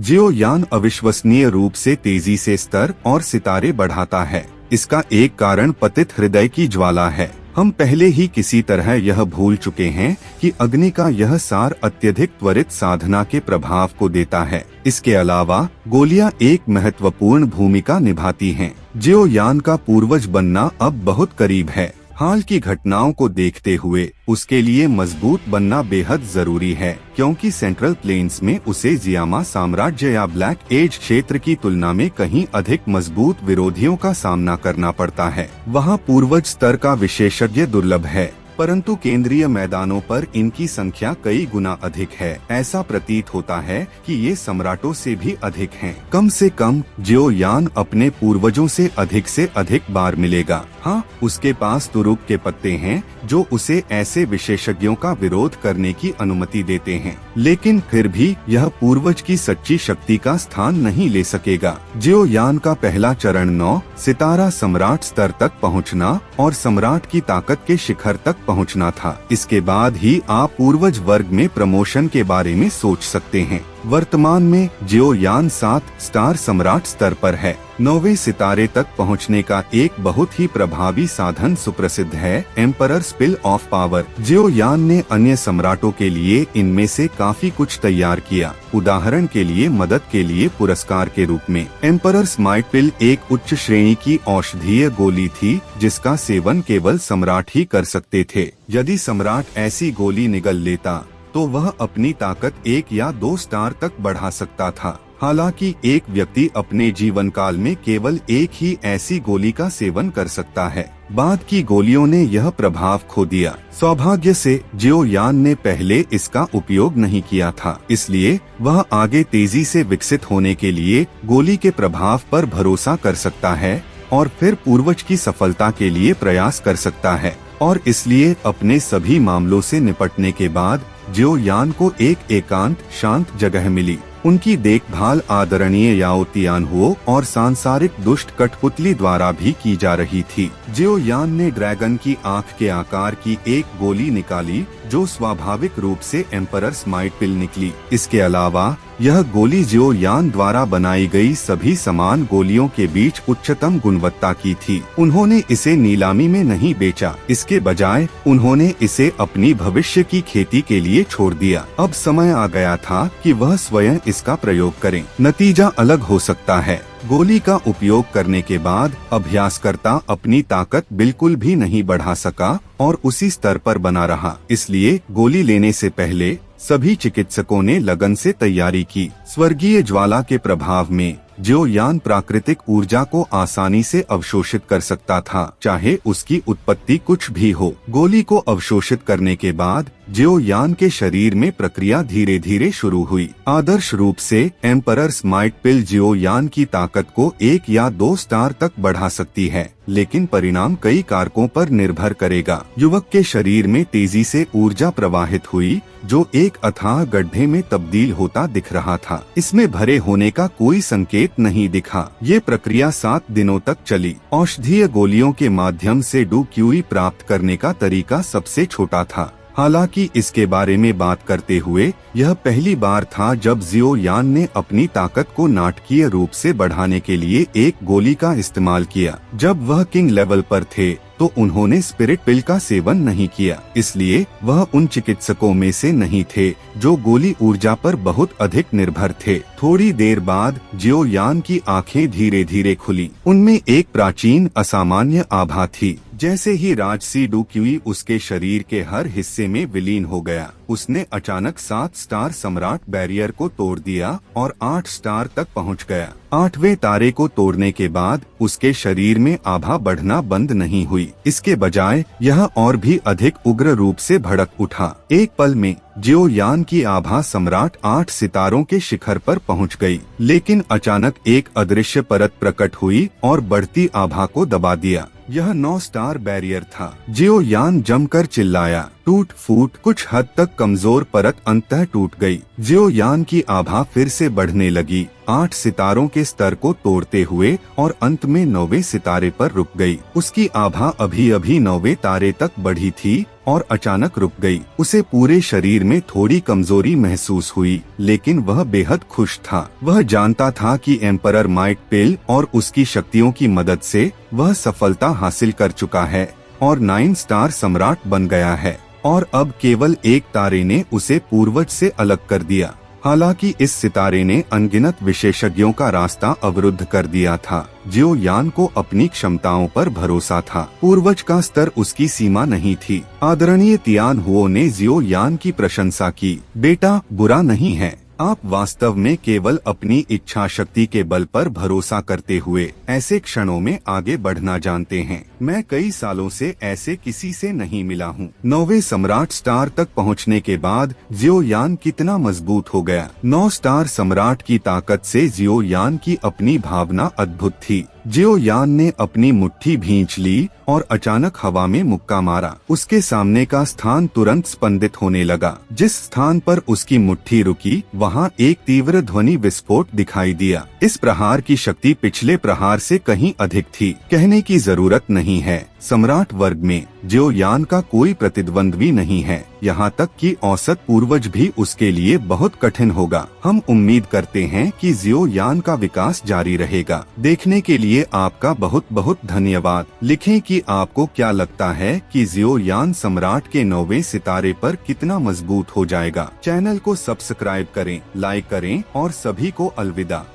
जियो यान अविश्वसनीय रूप से तेजी से स्तर और सितारे बढ़ाता है। इसका एक कारण पतित हृदय की ज्वाला है। हम पहले ही किसी तरह यह भूल चुके हैं कि अग्नि का यह सार अत्यधिक त्वरित साधना के प्रभाव को देता है। इसके अलावा गोलियां एक महत्वपूर्ण भूमिका निभाती हैं। जियो यान का पूर्वज बनना अब बहुत करीब है। हाल की घटनाओं को देखते हुए उसके लिए मजबूत बनना बेहद जरूरी है, क्योंकि सेंट्रल प्लेन्स में उसे जियामा साम्राज्य या ब्लैक एज क्षेत्र की तुलना में कहीं अधिक मजबूत विरोधियों का सामना करना पड़ता है। वहाँ पूर्वज स्तर का विशेषज्ञ दुर्लभ है, परंतु केंद्रीय मैदानों पर इनकी संख्या कई गुना अधिक है। ऐसा प्रतीत होता है कि ये सम्राटों से भी अधिक हैं। कम से कम जियो यान अपने पूर्वजों से अधिक बार मिलेगा। हाँ, उसके पास तुरुप के पत्ते हैं जो उसे ऐसे विशेषज्ञों का विरोध करने की अनुमति देते हैं, लेकिन फिर भी यह पूर्वज की सच्ची शक्ति का स्थान नहीं ले सकेगा। जियो यान का पहला चरण 9 सितारा सम्राट स्तर तक पहुंचना और सम्राट की ताकत के शिखर तक पहुंचना था। इसके बाद ही आप पूर्वज वर्ग में प्रमोशन के बारे में सोच सकते हैं। वर्तमान में जियो यान 7 स्टार सम्राट स्तर पर है। 9वें सितारे तक पहुंचने का एक बहुत ही प्रभावी साधन सुप्रसिद्ध है एम्परर स्पिल ऑफ पावर। जियो यान ने अन्य सम्राटों के लिए इनमें से काफी कुछ तैयार किया। उदाहरण के लिए मदद के लिए पुरस्कार के रूप में एम्परर स्माइट पिल एक उच्च श्रेणी की औषधीय गोली थी, जिसका सेवन केवल सम्राट ही कर सकते थे। यदि सम्राट ऐसी गोली निगल लेता तो वह अपनी ताकत 1 या 2 स्टार तक बढ़ा सकता था। हालांकि एक व्यक्ति अपने जीवन काल में केवल एक ही ऐसी गोली का सेवन कर सकता है। बाद की गोलियों ने यह प्रभाव खो दिया। सौभाग्य से जियो यान ने पहले इसका उपयोग नहीं किया था, इसलिए वह आगे तेजी से विकसित होने के लिए गोली के प्रभाव पर भरोसा कर सकता है और फिर पूर्वज की सफलता के लिए प्रयास कर सकता है। और इसलिए अपने सभी मामलों से निपटने के बाद जियो यान को एक एकांत शांत जगह मिली। उनकी देखभाल आदरणीय याओ तियानहुओ और सांसारिक दुष्ट कठपुतली द्वारा भी की जा रही थी। जियो यान ने ड्रैगन की आंख के आकार की एक गोली निकाली, जो स्वाभाविक रूप से एम्परर स्माइट पिल निकली। इसके अलावा यह गोली जियो यान द्वारा बनाई गई सभी समान गोलियों के बीच उच्चतम गुणवत्ता की थी। उन्होंने इसे नीलामी में नहीं बेचा, इसके बजाय उन्होंने इसे अपनी भविष्य की खेती के लिए छोड़ दिया। अब समय आ गया था कि वह स्वयं इसका प्रयोग करें। नतीजा अलग हो सकता है। गोली का उपयोग करने के बाद अभ्यासकर्ता अपनी ताकत बिल्कुल भी नहीं बढ़ा सका और उसी स्तर पर बना रहा। इसलिए गोली लेने से पहले सभी चिकित्सकों ने लगन से तैयारी की। स्वर्गीय ज्वाला के प्रभाव में जियो यान प्राकृतिक ऊर्जा को आसानी से अवशोषित कर सकता था, चाहे उसकी उत्पत्ति कुछ भी हो। गोली को अवशोषित करने के बाद जियो यान के शरीर में प्रक्रिया धीरे धीरे शुरू हुई। आदर्श रूप से एम्परर स्माइट पिल जियो यान की ताकत को 1 या 2 स्टार तक बढ़ा सकती है, लेकिन परिणाम कई कारकों पर निर्भर करेगा। युवक के शरीर में तेजी से ऊर्जा प्रवाहित हुई, जो एक अथाह गड्ढे में तब्दील होता दिख रहा था। इसमें भरे होने का कोई संकेत नहीं दिखा। ये प्रक्रिया 7 दिनों तक चली। औषधीय गोलियों के माध्यम से डू क्यूई प्राप्त करने का तरीका सबसे छोटा था। हालांकि इसके बारे में बात करते हुए यह पहली बार था जब जियो यान ने अपनी ताकत को नाटकीय रूप से बढ़ाने के लिए एक गोली का इस्तेमाल किया। जब वह किंग लेवल पर थे तो उन्होंने स्पिरिट पिल का सेवन नहीं किया, इसलिए वह उन चिकित्सकों में से नहीं थे जो गोली ऊर्जा पर बहुत अधिक निर्भर थे। थोड़ी देर बाद जियो यान की आंखें धीरे धीरे खुली। उनमें एक प्राचीन असामान्य आभा थी। जैसे ही राजसी डू क्यूई उसके शरीर के हर हिस्से में विलीन हो गया, उसने अचानक 7 स्टार सम्राट बैरियर को तोड़ दिया और 8 स्टार तक पहुंच गया। 8वें तारे को तोड़ने के बाद उसके शरीर में आभा बढ़ना बंद नहीं हुई। इसके बजाय यह और भी अधिक उग्र रूप से भड़क उठा। एक पल में जियो यान की आभा सम्राट 8 सितारों के शिखर पर पहुंच गई, लेकिन अचानक एक अदृश्य परत प्रकट हुई और बढ़ती आभा को दबा दिया। यह 9 स्टार बैरियर था। जियो यान जमकर चिल्लाया। टूट फूट। कुछ हद तक कमजोर परत अंततः टूट गई। जियो यान की आभा फिर से बढ़ने लगी। 8 सितारों के स्तर को तोड़ते हुए और अंत में 9वें सितारे पर रुक गई। उसकी आभा अभी अभी 9वें तारे तक बढ़ी थी और अचानक रुक गई। उसे पूरे शरीर में थोड़ी कमजोरी महसूस हुई, लेकिन वह बेहद खुश था। वह जानता था कि एम्परर माइक पेल और उसकी शक्तियों की मदद से वह सफलता हासिल कर चुका है और 9 स्टार सम्राट बन गया है और अब केवल एक तारे ने उसे पूर्वज से अलग कर दिया। हालांकि इस सितारे ने अनगिनत विशेषज्ञों का रास्ता अवरुद्ध कर दिया था। जियो यान को अपनी क्षमताओं पर भरोसा था। पूर्वज का स्तर उसकी सीमा नहीं थी। आदरणीय तियान हुओ ने जियो यान की प्रशंसा की। बेटा, बुरा नहीं है। आप वास्तव में केवल अपनी इच्छा शक्ति के बल पर भरोसा करते हुए ऐसे क्षणों में आगे बढ़ना जानते हैं। मैं कई सालों से ऐसे किसी से नहीं मिला हूँ। 9वें सम्राट स्टार तक पहुँचने के बाद जियो यान कितना मजबूत हो गया। 9 स्टार सम्राट की ताकत से जियो यान की अपनी भावना अद्भुत थी। जियो यान ने अपनी मुट्ठी भींच ली और अचानक हवा में मुक्का मारा। उसके सामने का स्थान तुरंत स्पंदित होने लगा। जिस स्थान पर उसकी मुट्ठी रुकी वहाँ एक तीव्र ध्वनि विस्फोट दिखाई दिया। इस प्रहार की शक्ति पिछले प्रहार से कहीं अधिक थी। कहने की जरूरत नहीं है, सम्राट वर्ग में जियो यान का कोई प्रतिद्वंद्वी नहीं है। यहाँ तक कि औसत पूर्वज भी उसके लिए बहुत कठिन होगा। हम उम्मीद करते हैं कि जियो यान का विकास जारी रहेगा। देखने के लिए आपका बहुत बहुत धन्यवाद। लिखें कि आपको क्या लगता है कि जियो यान सम्राट के 9वें सितारे पर कितना मजबूत हो जाएगा। चैनल को सब्सक्राइब करें, लाइक करें और सभी को अलविदा।